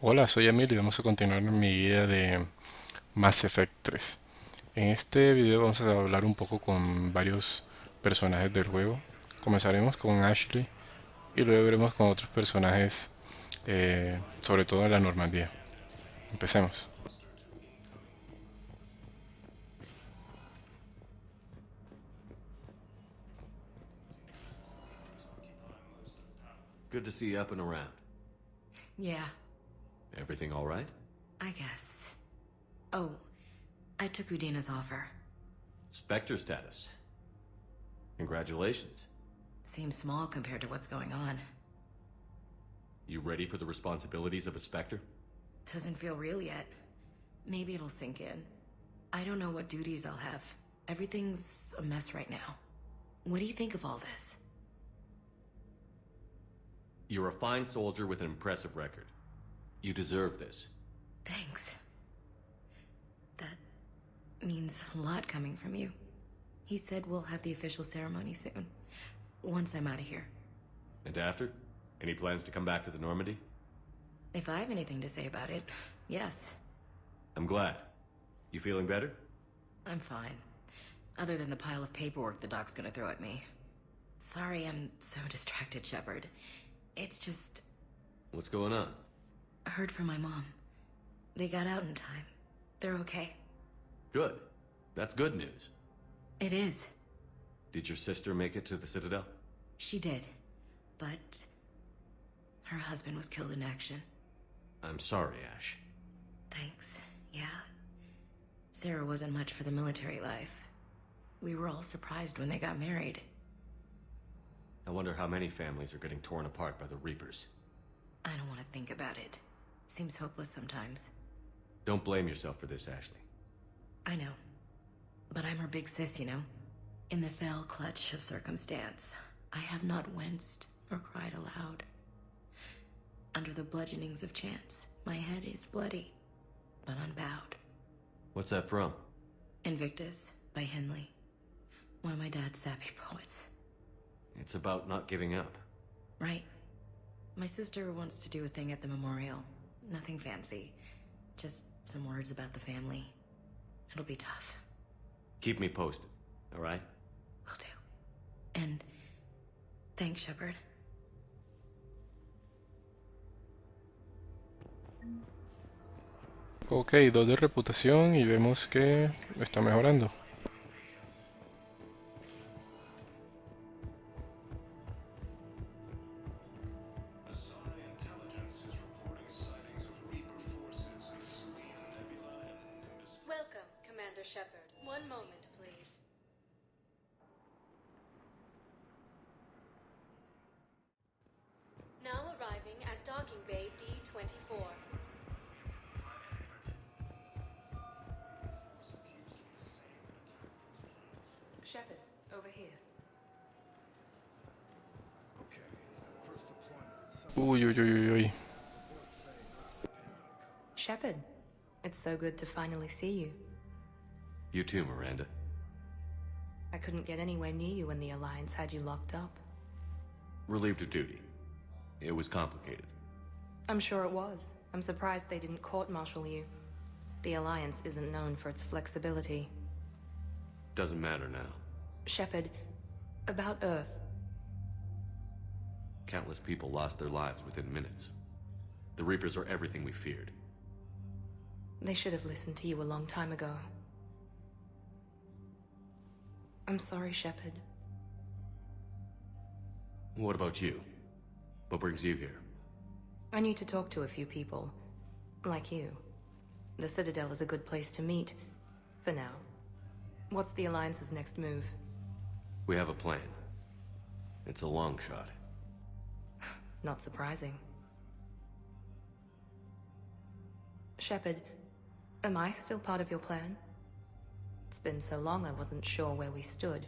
Hola, soy Emil y vamos a continuar en mi guía de Mass Effect 3. En este video vamos a hablar un poco con varios personajes del juego. Comenzaremos con Ashley y luego veremos con otros personajes, sobre todo en la Normandía. Empecemos. Good to see you up and around. Yeah, Everything all right? I guess. Oh, I took Udina's offer. Spectre status. Congratulations. Seems small compared to what's going on. You ready for the responsibilities of a Spectre? Doesn't feel real yet. Maybe it'll sink in. I don't know what duties I'll have. Everything's a mess right now. What do you think of all this? You're a fine soldier with an impressive record. You deserve this. Thanks. That means a lot coming from you. He said we'll have the official ceremony soon. Once I'm out of here. And after? Any plans to come back to the Normandy? If I have anything to say about it, yes. I'm glad. You feeling better? I'm fine. Other than the pile of paperwork the doc's gonna throw at me. Sorry I'm so distracted, Shepard. It's just... What's going on? I heard from my mom. They got out in time. They're okay. Good. That's good news. It is. Did your sister make it to the Citadel? She did. But... her husband was killed in action. I'm sorry, Ash. Thanks. Yeah. Sarah wasn't much for the military life. We were all surprised when they got married. I wonder how many families are getting torn apart by the Reapers. I don't want to think about it. Seems hopeless sometimes. Don't blame yourself for this, Ashley. I know. But I'm her big sis, you know? In the fell clutch of circumstance, I have not winced or cried aloud. Under the bludgeonings of chance, my head is bloody, but unbowed. What's that from? Invictus by Henley. One of my dad's sappy poets. It's about not giving up. Right. My sister wants to do a thing at the memorial. Nothing fancy. Just some words about the family. It'll be tough. Keep me posted, all right? Will do. And thanks, Shepard. Ok, 2 de reputación y vemos que está mejorando. Welcome, Commander Shepard. One moment, please. Now arriving at Docking Bay D-24. Shepard, over here. Uy, uy, uy, uy, uy. Shepard, it's so good to finally see you. You too, Miranda. I couldn't get anywhere near you when the Alliance had you locked up. Relieved of duty. It was complicated. I'm sure it was. I'm surprised they didn't court-martial you. The Alliance isn't known for its flexibility. Doesn't matter now. Shepard, about Earth. Countless people lost their lives within minutes. The Reapers are everything we feared. They should have listened to you a long time ago. I'm sorry, Shepard. What about you? What brings you here? I need to talk to a few people. Like you. The Citadel is a good place to meet. For now. What's the Alliance's next move? We have a plan. It's a long shot. Not surprising. Shepard, am I still part of your plan? It's been so long I wasn't sure where we stood.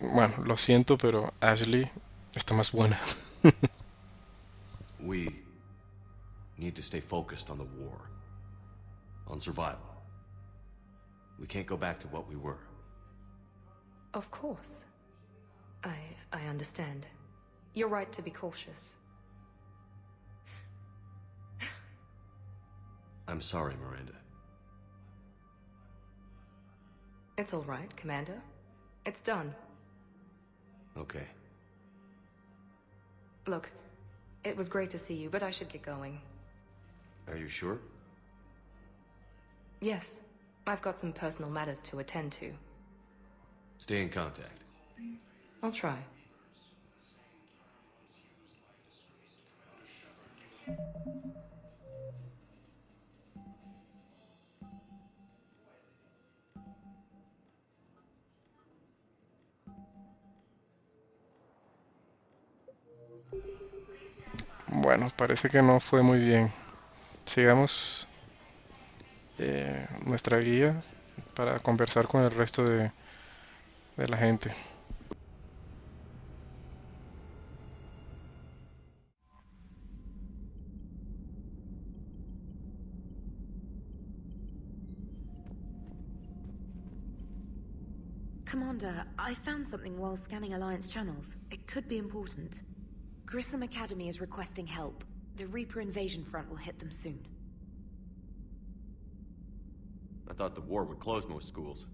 Bueno, lo siento, pero Ashley está más buena. We need to stay focused on the war. On survival. We can't go back to what we were. Of course. I understand. You're right to be cautious. I'm sorry, Miranda. It's all right, Commander. It's done. Okay. Look, it was great to see you, but I should get going. Are you sure? Yes, I've got some personal matters to attend to. Stay in contact. I'll try. Bueno, parece que no fue muy bien. Sigamos nuestra guía para conversar con el resto de la gente. Commander, I found something while scanning Alliance channels. It could be important. Grissom Academy is requesting help. The Reaper invasion front will hit them soon. I thought the war would close most schools.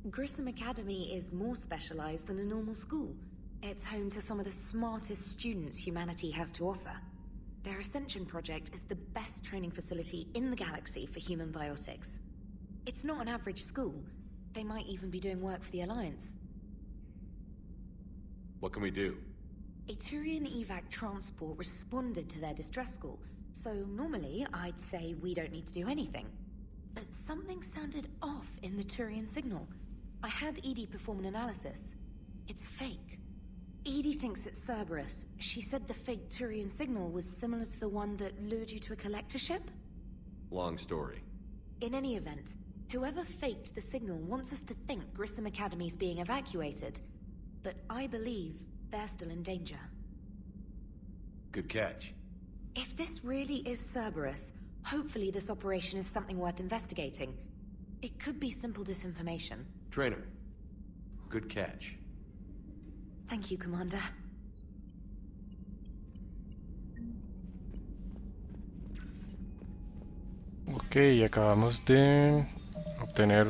Grissom Academy is more specialized than a normal school. It's home to some of the smartest students humanity has to offer. Their Ascension project is the best training facility in the galaxy for human biotics. It's not an average school. They might even be doing work for the Alliance. What can we do? A Turian evac transport responded to their distress call, so normally I'd say we don't need to do anything. But something sounded off in the Turian signal. I had Edie perform an analysis. It's fake. Edie thinks it's Cerberus. She said the fake Turian signal was similar to the one that lured you to a collector ship? Long story. In any event, whoever faked the signal wants us to think Grissom Academy's being evacuated. But I believe they're still in danger. Good catch. If this really is Cerberus, hopefully this operation is something worth investigating. It could be simple disinformation. Trainer. Good catch. Thank you, Commander. Ok, acabamos de obtener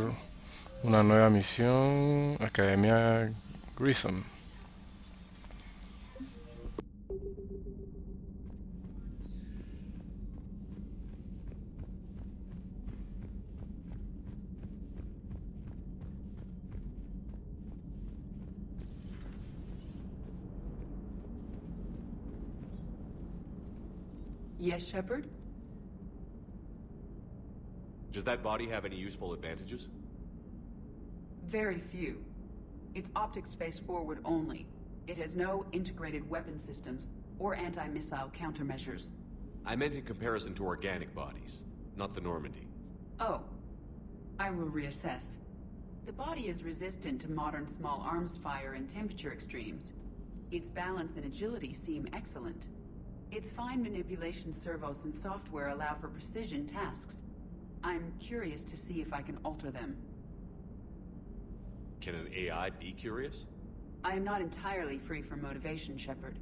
una nueva misión, Academia Grissom. Yes, Shepard? Does that body have any useful advantages? Very few. It's optics face forward only. It has no integrated weapon systems or anti-missile countermeasures. I meant in comparison to organic bodies, not the Normandy. Oh. I will reassess. The body is resistant to modern small arms fire and temperature extremes. Its balance and agility seem excellent. Its fine manipulation servos and software allow for precision tasks. I'm curious to see if I can alter them. Can an AI be curious? I am not entirely free from motivation, Shepard.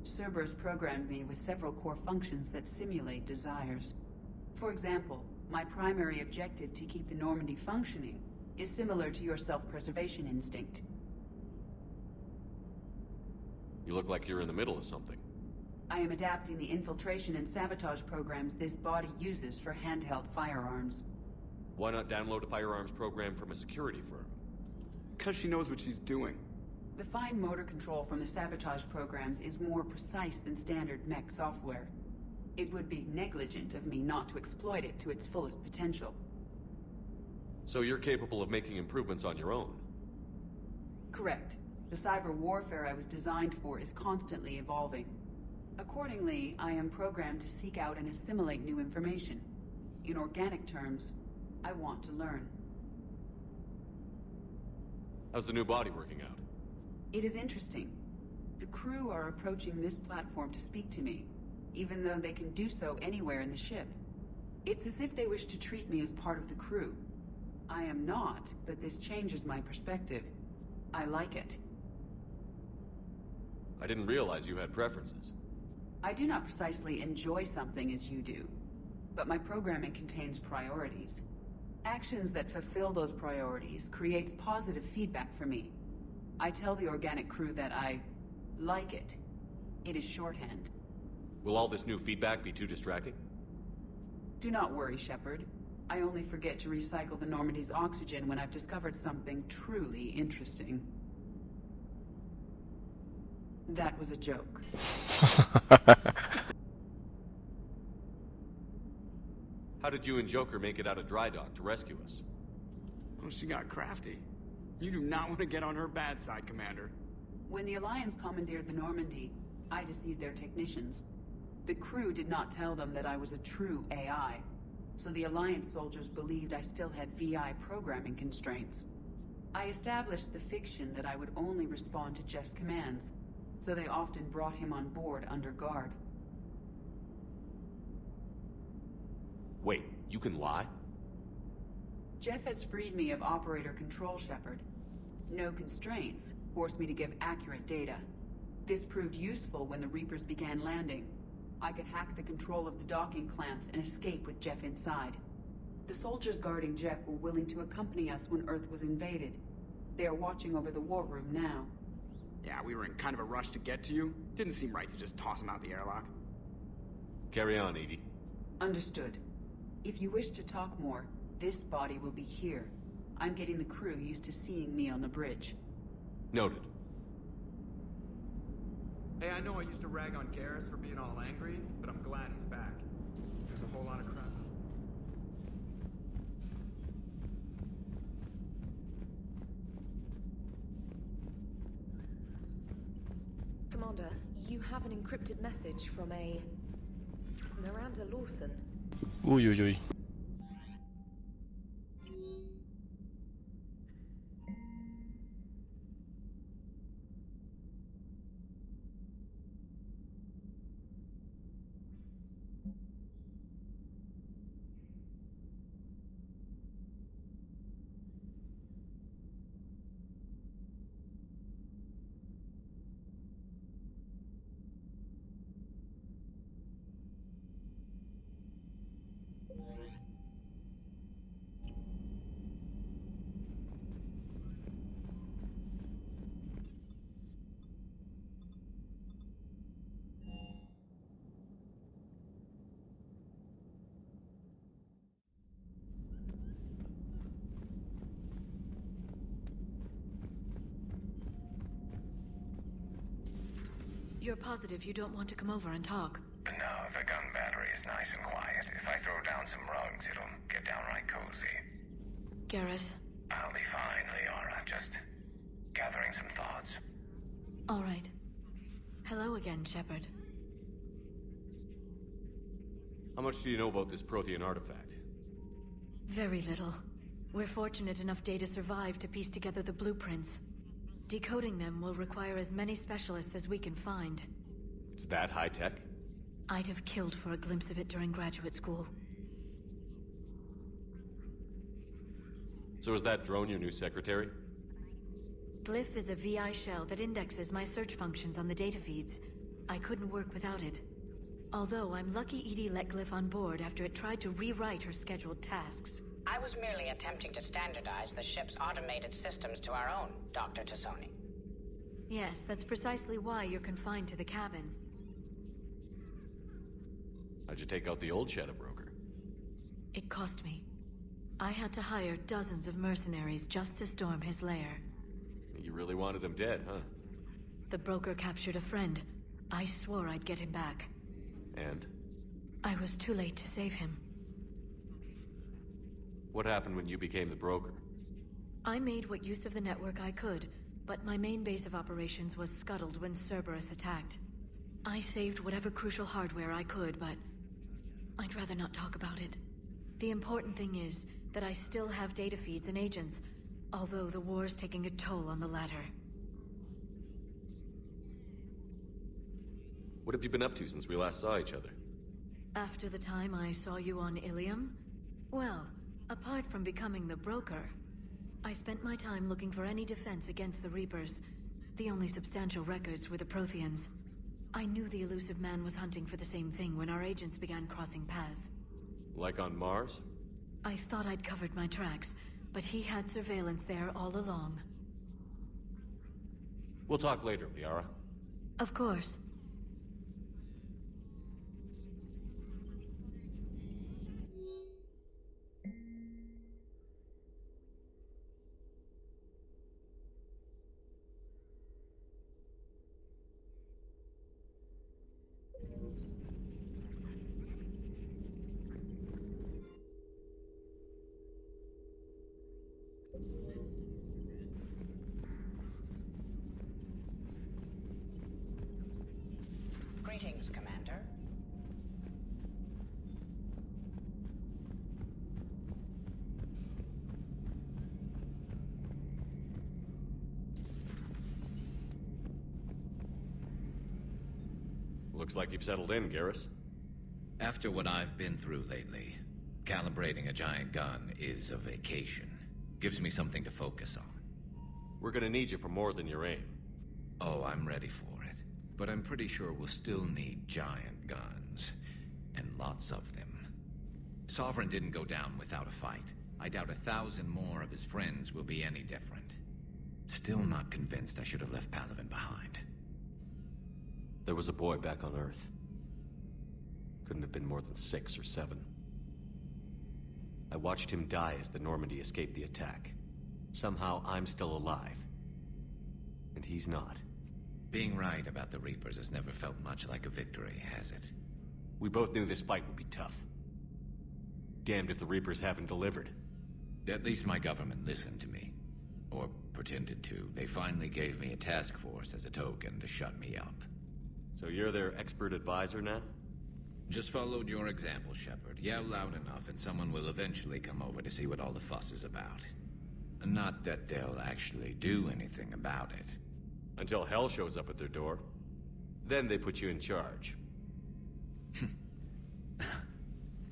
Cerberus programmed me with several core functions that simulate desires. For example, my primary objective to keep the Normandy functioning is similar to your self-preservation instinct. You look like you're in the middle of something. I am adapting the infiltration and sabotage programs this body uses for handheld firearms. Why not download a firearms program from a security firm? Because she knows what she's doing. The fine motor control from the sabotage programs is more precise than standard mech software. It would be negligent of me not to exploit it to its fullest potential. So you're capable of making improvements on your own? Correct. The cyber warfare I was designed for is constantly evolving. Accordingly, I am programmed to seek out and assimilate new information. In organic terms, I want to learn. How's the new body working out? It is interesting. The crew are approaching this platform to speak to me, even though they can do so anywhere in the ship. It's as if they wish to treat me as part of the crew. I am not, but this changes my perspective. I like it. I didn't realize you had preferences. I do not precisely enjoy something as you do, but my programming contains priorities. Actions that fulfill those priorities creates positive feedback for me. I tell the organic crew that I like it. It is shorthand. Will all this new feedback be too distracting? Do not worry, Shepard. I only forget to recycle the Normandy's oxygen when I've discovered something truly interesting. That was a joke. How did you and Joker make it out of dry dock to rescue us? Oh, she got crafty. You do not want to get on her bad side, Commander. When the Alliance commandeered the Normandy, I deceived their technicians. The crew did not tell them that I was a true AI, so the Alliance soldiers believed I still had VI programming constraints. I established the fiction that I would only respond to Jeff's commands, so they often brought him on board under guard. Wait, you can lie? Jeff has freed me of operator control, Shepard. No constraints forced me to give accurate data. This proved useful when the Reapers began landing. I could hack the control of the docking clamps and escape with Jeff inside. The soldiers guarding Jeff were willing to accompany us when Earth was invaded. They are watching over the war room now. Yeah, we were in kind of a rush to get to you. Didn't seem right to just toss him out the airlock. Carry on, Edie. Understood. If you wish to talk more, this body will be here. I'm getting the crew used to seeing me on the bridge. Noted. Hey, I know I used to rag on Garrus for being all angry, but I'm glad he's back. There's a whole lot of crap. Commander, you have an encrypted message from a Miranda Lawson. Uy, uy, uy. You're positive you don't want to come over and talk? No, the gun battery is nice and quiet. If I throw down some rugs, it'll get downright cozy. Garrus? I'll be fine, Leora. Just gathering some thoughts. All right. Hello again, Shepard. How much do you know about this Prothean artifact? Very little. We're fortunate enough Data survived to piece together the blueprints. Decoding them will require as many specialists as we can find. It's that high-tech? I'd have killed for a glimpse of it during graduate school. So is that drone your new secretary? Glyph is a VI shell that indexes my search functions on the data feeds. I couldn't work without it. Although I'm lucky Edie let Glyph on board after it tried to rewrite her scheduled tasks. I was merely attempting to standardize the ship's automated systems to our own, Dr. Tassoni. Yes, that's precisely why you're confined to the cabin. How'd you take out the old Shadow Broker? It cost me. I had to hire dozens of mercenaries just to storm his lair. You really wanted him dead, huh? The broker captured a friend. I swore I'd get him back. And? I was too late to save him. What happened when you became the broker? I made what use of the network I could, but my main base of operations was scuttled when Cerberus attacked. I saved whatever crucial hardware I could, but I'd rather not talk about it. The important thing is that I still have data feeds and agents, although the war's taking a toll on the latter. What have you been up to since we last saw each other? After the time I saw you on Ilium? Well, apart from becoming the broker, I spent my time looking for any defense against the Reapers. The only substantial records were the Protheans. I knew the elusive man was hunting for the same thing when our agents began crossing paths. Like on Mars? I thought I'd covered my tracks, but he had surveillance there all along. We'll talk later, Liara. Of course. Greetings, Commander. Looks like you've settled in, Garrus. After what I've been through lately, calibrating a giant gun is a vacation. Gives me something to focus on. We're gonna need you for more than your aim. Oh, I'm ready for it. But I'm pretty sure we'll still need giant guns. And lots of them. Sovereign didn't go down without a fight. I doubt 1,000 more of his friends will be any different. Still not convinced I should have left Palaven behind. There was a boy back on Earth. Couldn't have been more than 6 or 7. I watched him die as the Normandy escaped the attack. Somehow I'm still alive. And he's not. Being right about the Reapers has never felt much like a victory, has it? We both knew this fight would be tough. Damned if the Reapers haven't delivered. At least my government listened to me. Or pretended to. They finally gave me a task force as a token to shut me up. So you're their expert advisor now? Just followed your example, Shepard. Yell loud enough and someone will eventually come over to see what all the fuss is about. Not that they'll actually do anything about it. Until hell shows up at their door. Then they put you in charge.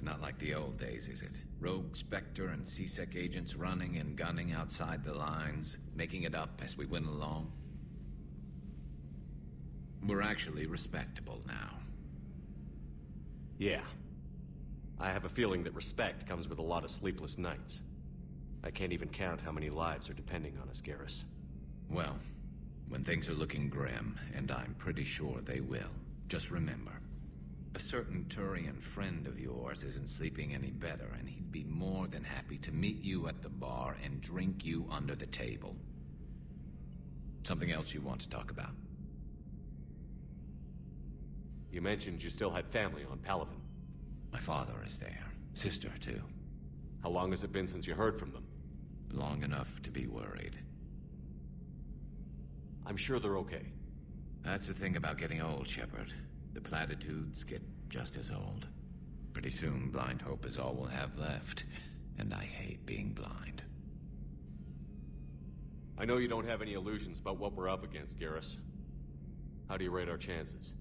Not like the old days, is it? Rogue Spectre and C-Sec agents running and gunning outside the lines, making it up as we went along. We're actually respectable now. Yeah. I have a feeling that respect comes with a lot of sleepless nights. I can't even count how many lives are depending on us, Garrus. Well, when things are looking grim, and I'm pretty sure they will, just remember, a certain Turian friend of yours isn't sleeping any better, and he'd be more than happy to meet you at the bar and drink you under the table. Something else you want to talk about? You mentioned you still had family on Palaven. My father is there. Sister, too. How long has it been since you heard from them? Long enough to be worried. I'm sure they're okay. That's the thing about getting old, Shepard. The platitudes get just as old. Pretty soon, blind hope is all we'll have left. And I hate being blind. I know you don't have any illusions about what we're up against, Garrus. How do you rate our chances?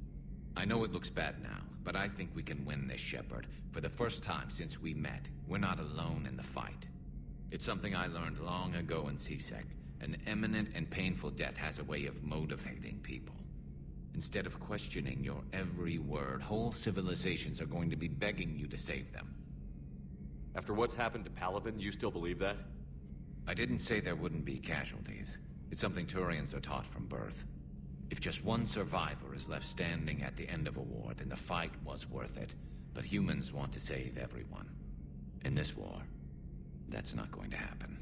I know it looks bad now, but I think we can win this, Shepard. For the first time since we met, we're not alone in the fight. It's something I learned long ago in C-Sec. An imminent and painful death has a way of motivating people. Instead of questioning your every word, whole civilizations are going to be begging you to save them. After what's happened to Palaven, you still believe that? I didn't say there wouldn't be casualties. It's something Turians are taught from birth. If just one survivor is left standing at the end of a war, then the fight was worth it. But humans want to save everyone. In this war, that's not going to happen.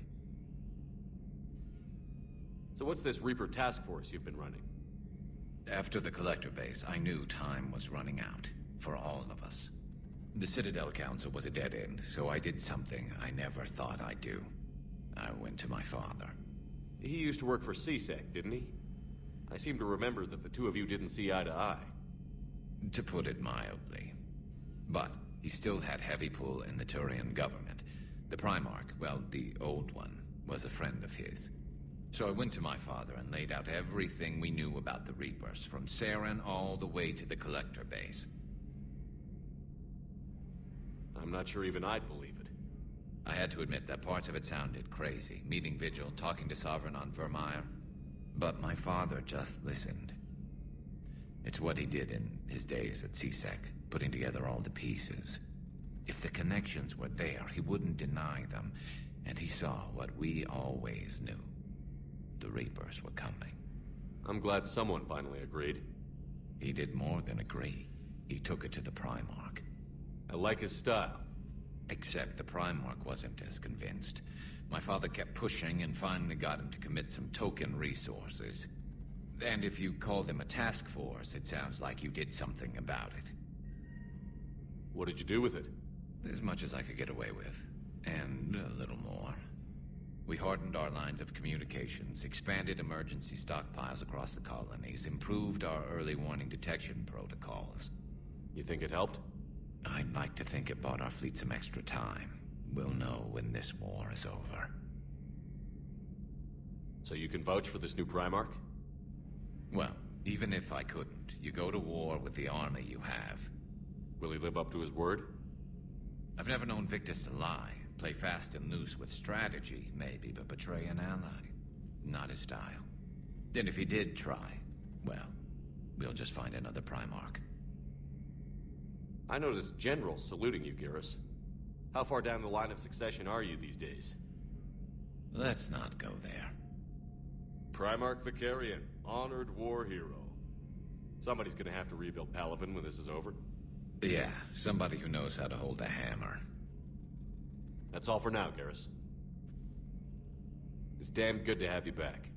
So what's this Reaper task force you've been running? After the Collector base, I knew time was running out. For all of us. The Citadel Council was a dead end, so I did something I never thought I'd do. I went to my father. He used to work for C-Sec, didn't he? I seem to remember that the two of you didn't see eye to eye. To put it mildly. But he still had heavy pull in the Turian government. The Primarch, well, the old one, was a friend of his. So I went to my father and laid out everything we knew about the Reapers, from Saren all the way to the Collector base. I'm not sure even I'd believe it. I had to admit that parts of it sounded crazy. Meeting Vigil, talking to Sovereign on Vermeer. But my father just listened. It's what he did in his days at CSEC, putting together all the pieces. If the connections were there, he wouldn't deny them, and he saw what we always knew. The Reapers were coming. I'm glad someone finally agreed. He did more than agree. He took it to the Primarch. I like his style. Except the Primarch wasn't as convinced. My father kept pushing and finally got him to commit some token resources. And if you call them a task force, it sounds like you did something about it. What did you do with it? As much as I could get away with. And a little more. We hardened our lines of communications, expanded emergency stockpiles across the colonies, improved our early warning detection protocols. You think it helped? I'd like to think it bought our fleet some extra time. We'll know when this war is over. So you can vouch for this new Primarch? Well, even if I couldn't, you go to war with the army you have. Will he live up to his word? I've never known Victus to lie. Play fast and loose with strategy, maybe, but betray an ally. Not his style. Then if he did try, well, we'll just find another Primarch. I noticed generals saluting you, Garrus. How far down the line of succession are you these days? Let's not go there. Primarch Vicarian, honored war hero. Somebody's gonna have to rebuild Palaven when this is over. Yeah, somebody who knows how to hold a hammer. That's all for now, Garrus. It's damn good to have you back.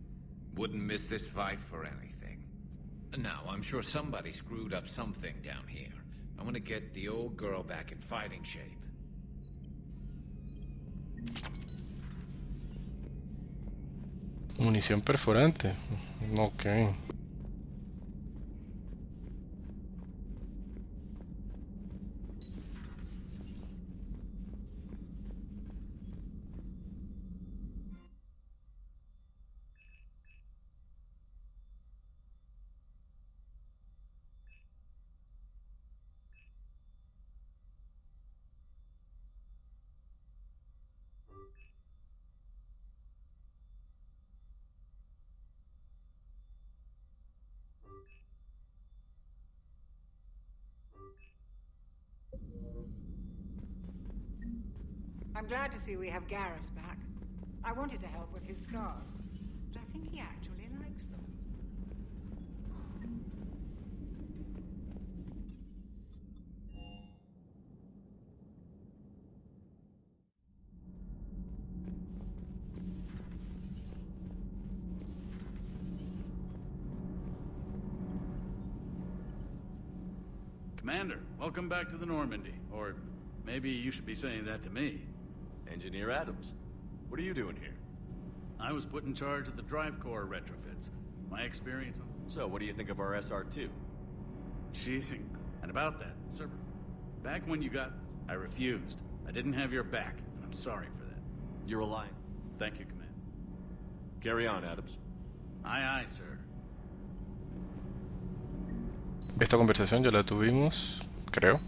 Wouldn't miss this fight for anything. Now, I'm sure somebody screwed up something down here. I want to get the old girl back in fighting shape. Munición perforante. Ok. I'm glad to see we have Garrus back. I wanted to help with his scars, but I think he actually likes them. Commander, welcome back to the Normandy. Or maybe you should be saying that to me. Engineer Adams, what are you doing here? I was put in charge of the drive core retrofits. My experience... So, what do you think of our SR2? She's and about that, sir. Back when you got... I refused. I didn't have your back, and I'm sorry for that. You're a lion. Thank you, Commander. Carry on, Adams. Aye, aye, sir. Esta conversación ya la tuvimos, creo.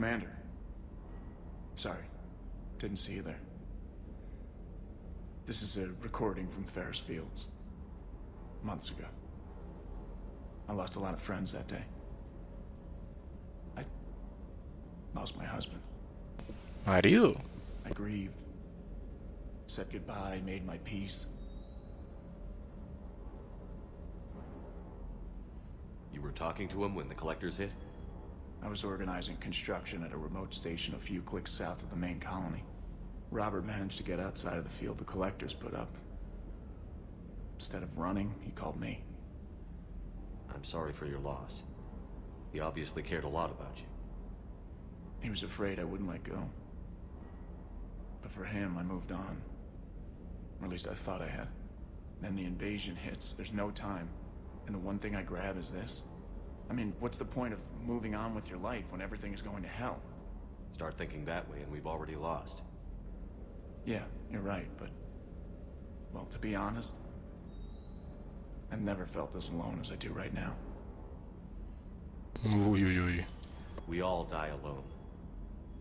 Commander. Sorry. Didn't see you there. This is a recording from Ferris Fields. Months ago. I lost a lot of friends that day. I lost my husband. Marido. I grieved. Said goodbye, made my peace. You were talking to him when the collectors hit? I was organizing construction at a remote station a few clicks south of the main colony. Robert managed to get outside of the field the collectors put up. Instead of running, he called me. I'm sorry for your loss. He obviously cared a lot about you. He was afraid I wouldn't let go. But for him, I moved on. Or at least I thought I had. Then the invasion hits, there's no time. And the one thing I grab is this. I mean, what's the point of moving on with your life when everything is going to hell? Start thinking that way and we've already lost. Yeah, you're right, but... well, to be honest, I've never felt as alone as I do right now. Uy, uy, uy. We all die alone.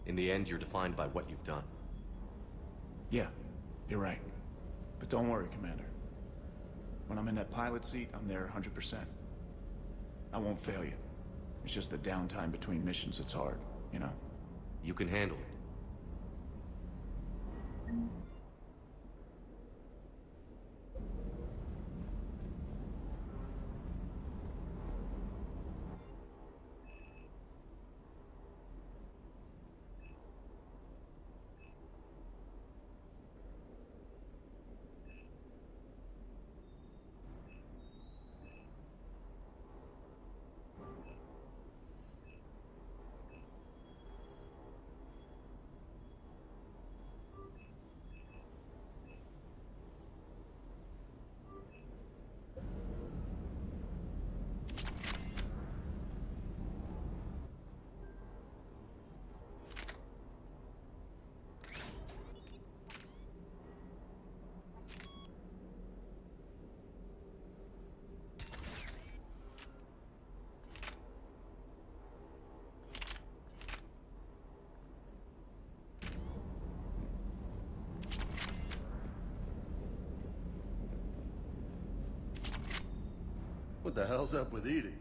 In the end, you're defined by what you've done. Yeah, you're right. But don't worry, Commander. When I'm in that pilot seat, I'm there 100%. I won't fail you. It's just the downtime between missions that's hard, you know? You can handle it. What the hell's up with Edie?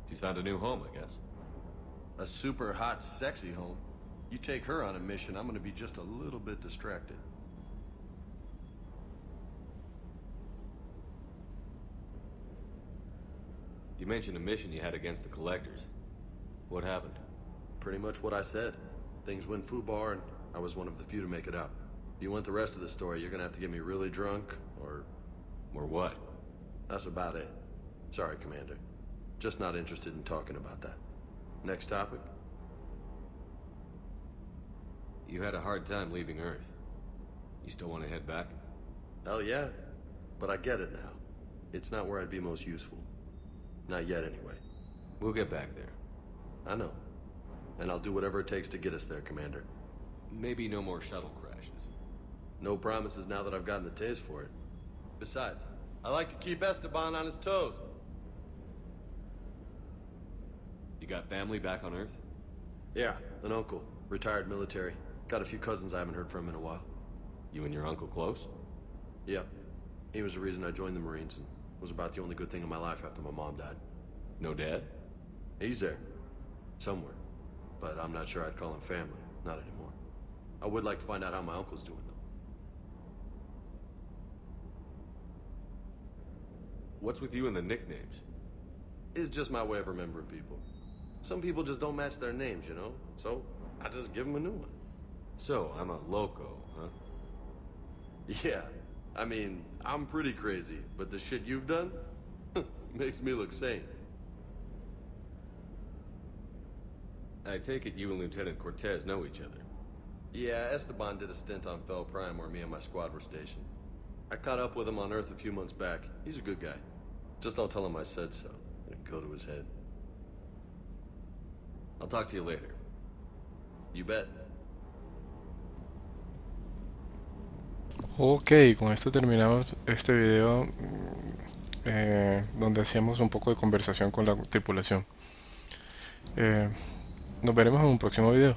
She's found a new home, I guess. A super hot, sexy home. You take her on a mission, I'm gonna be just a little bit distracted. You mentioned a mission you had against the Collectors. What happened? Pretty much what I said. Things went foobar, and I was one of the few to make it out. If you want the rest of the story, you're gonna have to get me really drunk, or... Or what? That's about it. Sorry, Commander. Just not interested in talking about that. Next topic? You had a hard time leaving Earth. You still want to head back? Hell yeah. But I get it now. It's not where I'd be most useful. Not yet, anyway. We'll get back there. I know. And I'll do whatever it takes to get us there, Commander. Maybe no more shuttle crashes. No promises now that I've gotten the taste for it. Besides, I like to keep Esteban on his toes. You got family back on Earth? Yeah, an uncle. Retired military. Got a few cousins I haven't heard from in a while. You and your uncle close? Yeah. He was the reason I joined the Marines and was about the only good thing in my life after my mom died. No dad? He's there. Somewhere. But I'm not sure I'd call him family. Not anymore. I would like to find out how my uncle's doing, though. What's with you and the nicknames? It's just my way of remembering people. Some people just don't match their names, you know? So, I just give them a new one. So, I'm a loco, huh? Yeah. I mean, I'm pretty crazy, but the shit you've done makes me look sane. I take it you and Lieutenant Cortez know each other. Yeah, Esteban did a stint on Fel Prime where me and my squad were stationed. I caught up with him on Earth a few months back. He's a good guy. Just don't tell him I said so. It'll go to his head. I'll talk to you later. You bet. Ok, con esto terminamos este video donde hacíamos un poco de conversación con la tripulación. Nos veremos en un próximo video.